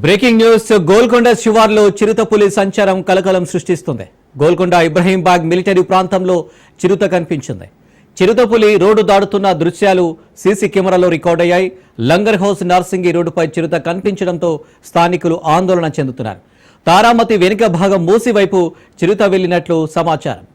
Breaking news. Golconda శివార్లో చిరుతపులి సంచారం కలకలం సృష్టిస్తుంది. గోల్కొండ ఇబ్రహీంబాగ్ మిలిటరీ ప్రాంతంలో చిరుత కనిపించింది. చిరుతపులి రోడ్డు దాడుతున్న దృశ్యాలు సీసీ కెమెరాలో రికార్డయ్యాయి. లంగర్ హౌస్ నార్సింగి రోడ్డుపై చిరుత కనిపించడంతో స్థానికులు ఆందోళన చెందుతున్నారు. తారామతి వెనుక భాగం మూసి వైపు చిరుత వెళ్లినట్లు సమాచారం.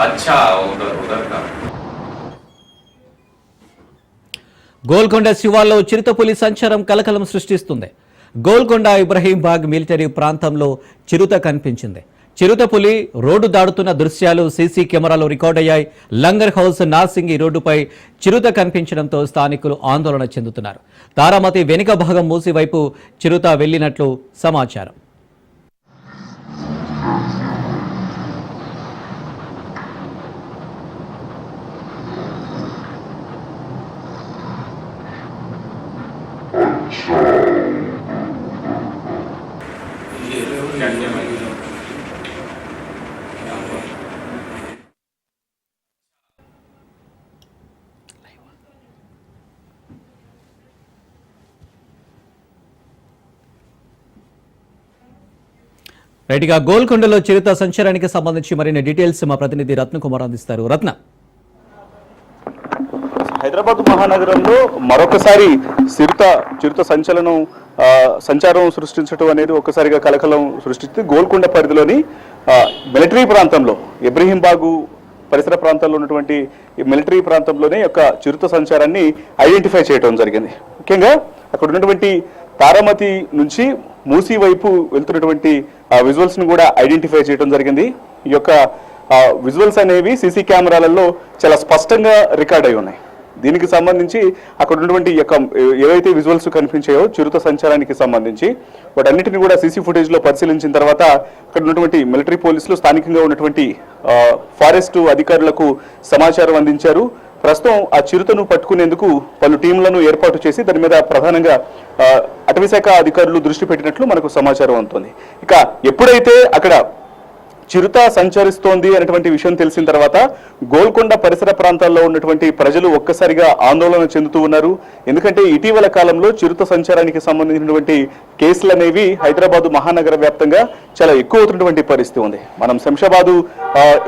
अच्छा उधर का గోల్కొండ శివార్లో చిరుతపులి సంచారం కలకలం సృష్టిస్తుంది. గోల్కొండ ఇబ్రహీంబాగ్ మిలిటరీ ప్రాంతంలో చిరుత కనిపించింది. చిరుతపులి రోడ్డు దాడుతున్న దృశ్యాలు సీసీ కెమెరాలో రికార్డయ్యాయి. లంగర్ హౌస్ నార్సింగి రోడ్డుపై చిరుత కనిపించడంతో స్థానికులు ఆందోళన చెందుతున్నారు. తారామతి వెనుక భాగం మూసి వైపు చిరుత వెళ్లినట్లు సమాచారం. రైట్గా గోల్కొండలో చిరుత సంచారానికి సంబంధించి మరిన్ని డీటెయిల్స్ మా ప్రతినిధి రత్నకుమార్ అందిస్తారు. రత్న, హైదరాబాద్ మహానగరంలో మరొకసారి చిరుత సంచారం సృష్టించడం అనేది ఒక్కసారిగా కలకలం సృష్టించింది. గోల్కొండ పరిధిలోని మిలిటరీ ప్రాంతంలో ఇబ్రహీంబాగు పరిసర ప్రాంతాల్లో ఉన్నటువంటి మిలిటరీ ప్రాంతంలోనే యొక్క చిరుత సంచారాన్ని ఐడెంటిఫై చేయడం జరిగింది. ముఖ్యంగా అక్కడ ఉన్నటువంటి తారామతి నుంచి మూసీ వైపు వెళ్తున్నటువంటి విజువల్స్ ను కూడా ఐడెంటిఫై చేయడం జరిగింది. ఈ యొక్క విజువల్స్ అనేవి సీసీ కెమెరాలలో చాలా స్పష్టంగా రికార్డ్ అయి ఉన్నాయి. దీనికి సంబంధించి అక్కడ ఉన్నటువంటి ఏవైతే విజువల్స్ కనిపించాయో చిరుత సంచారానికి సంబంధించి వాటన్నిటిని కూడా సీసీ ఫుటేజ్ లో పరిశీలించిన తర్వాత అక్కడ ఉన్నటువంటి మిలిటరీ పోలీసులు స్థానికంగా ఉన్నటువంటి ఫారెస్ట్ అధికారులకు సమాచారం అందించారు. ప్రస్తుతం ఆ చిరుతను పట్టుకునేందుకు పలు టీంలను ఏర్పాటు చేసి దాని మీద ప్రధానంగా అటవీశాఖ అధికారులు దృష్టి పెట్టినట్లు మనకు సమాచారం అందుతుంది. ఇక ఎప్పుడైతే అక్కడ చిరుత సంచరిస్తోంది అనేటువంటి విషయం తెలిసిన తర్వాత గోల్కొండ పరిసర ప్రాంతాల్లో ఉన్నటువంటి ప్రజలు ఒక్కసారిగా ఆందోళన చెందుతూ ఉన్నారు. ఎందుకంటే ఇటీవల కాలంలో చిరుత సంచారానికి సంబంధించినటువంటి కేసులు అనేవి హైదరాబాదు మహానగర వ్యాప్తంగా చాలా ఎక్కువ అవుతున్నటువంటి పరిస్థితి ఉంది. మనం శంషాబాదు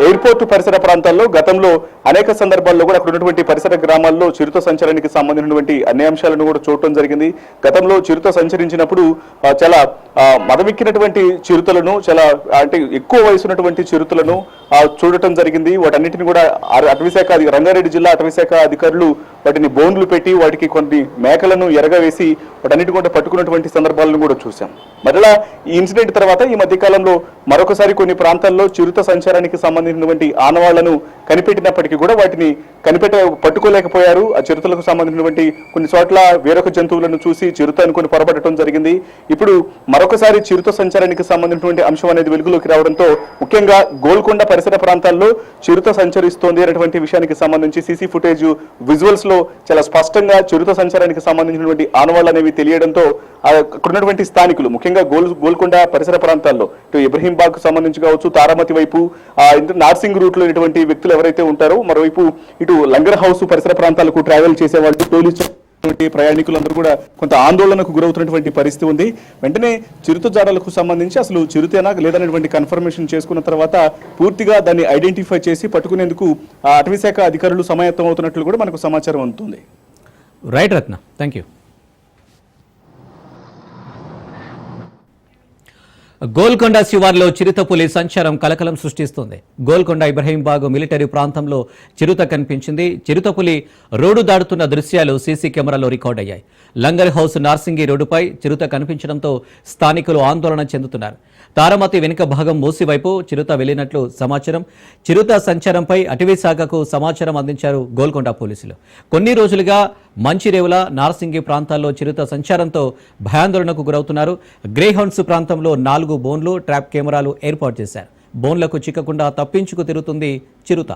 ఎయిర్పోర్ట్ పరిసర ప్రాంతాల్లో గతంలో అనేక సందర్భాల్లో కూడా అక్కడ ఉన్నటువంటి పరిసర గ్రామాల్లో చిరుత సంచారానికి సంబంధించినటువంటి అన్ని అంశాలను కూడా చూడటం జరిగింది. గతంలో చిరుత సంచరించినప్పుడు చాలా మదమెక్కినటువంటి చిరుతలను, చాలా అంటే ఎక్కువ వయసు ఉన్నటువంటి చిరుతలను చూడటం జరిగింది. వాటన్నిటిని కూడా అటవీశాఖ రంగారెడ్డి జిల్లా అటవీశాఖ అధికారులు వాటిని బోన్లు పెట్టి వాటికి కొన్ని మేకలను ఎరగవేసి వాటన్నిటి కూడా పట్టుకున్నటువంటి సందర్భాలను కూడా చూసాం. మరలా ఈ ఇన్సిడెంట్ తర్వాత ఈ మధ్యకాలంలో మరొకసారి కొన్ని ప్రాంతాల్లో చిరుత సంచారానికి సంబంధించినటువంటి ఆనవాళ్లను కనిపెట్టినప్పటికీ కూడా వాటిని పట్టుకోలేకపోయారు. ఆ చిరుతలకు సంబంధించినటువంటి కొన్ని చోట్ల వేరొక జంతువులను చూసి చిరుత అనుకుని పొరపడటం జరిగింది. ఇప్పుడు మరొకసారి చిరుత సంచారానికి సంబంధించినటువంటి అంశం అనేది వెలుగులోకి రావడంతో ముఖ్యంగా గోల్కొండ పరిసర ప్రాంతాల్లో చిరుత సంచరిస్తోంది అనేటువంటి విషయానికి సంబంధించి సీసీ ఫుటేజ్ విజువల్స్ లో చాలా స్పష్టంగా చిరుత సంచారానికి సంబంధించినటువంటి ఆనవాళ్లు అనేవి తెలియడంతో అక్కడ ఉన్నటువంటి స్థానికులు ముఖ్యంగా గోల్కొండ పరిసర ప్రాంతాల్లో ఇటు ఇబ్రహీంబాగ్ సంబంధించి కావచ్చు, తారామతి వైపు నార్సింగ్ రూట్ లో ఇటువంటి వ్యక్తులు ఎవరైతే ఉంటారో, మరోవైపు ఇటు లంగర్ హౌస్ పరిసర ప్రాంతాలకు ట్రావెల్ చేసేవాళ్ళు, పోలీసు ప్రయాణికులందరూ కూడా కొంత ఆందోళనకు గురవుతున్నటువంటి పరిస్థితి ఉంది. వెంటనే చిరుత జాడలకు సంబంధించి అసలు చిరుతేనా లేదనేటువంటి కన్ఫర్మేషన్ చేసుకున్న తర్వాత పూర్తిగా దాన్ని ఐడెంటిఫై చేసి పట్టుకునేందుకు అటవీశాఖ అధికారులు సమాయత్తం అవుతున్నట్లు కూడా మనకు సమాచారం అందుతుంది. Right Ratna, thank you. Golconda శివార్లో చిరుతపులి సంచారం కలకలం సృష్టిస్తోంది. గోల్కొండ ఇబ్రహీంబాగ్ మిలిటరీ ప్రాంతంలో చిరుత కనిపించింది. చిరుతపులి రోడ్డు దాడుతున్న దృశ్యాలు సీసీ కెమెరాలో రికార్డ్ అయ్యాయి. లంగర్ హౌస్ నార్సింగి రోడ్డుపై చిరుత కనిపించడంతో స్థానికులు ఆందోళన చెందుతున్నారు. తారామతి వెనుక భాగం మూసి వైపు చిరుత వెళ్లినట్లు సమాచారం. చిరుత సంచారంపై అటవీ శాఖకు సమాచారం అందించారు గోల్కొండ పోలీసులు. కొన్ని రోజులుగా మంచిరేవుల, నార్సింగి ప్రాంతాల్లో చిరుత సంచారంతో భయాందోళనకు గురవుతున్నారు. గ్రేహౌండ్స్ ప్రాంతంలో 4 బోన్లు, ట్రాప్ కెమెరాలు ఏర్పాటు చేశారు. బోన్లకు చిక్కకుండా తప్పించుకు తిరుగుతుంది చిరుత.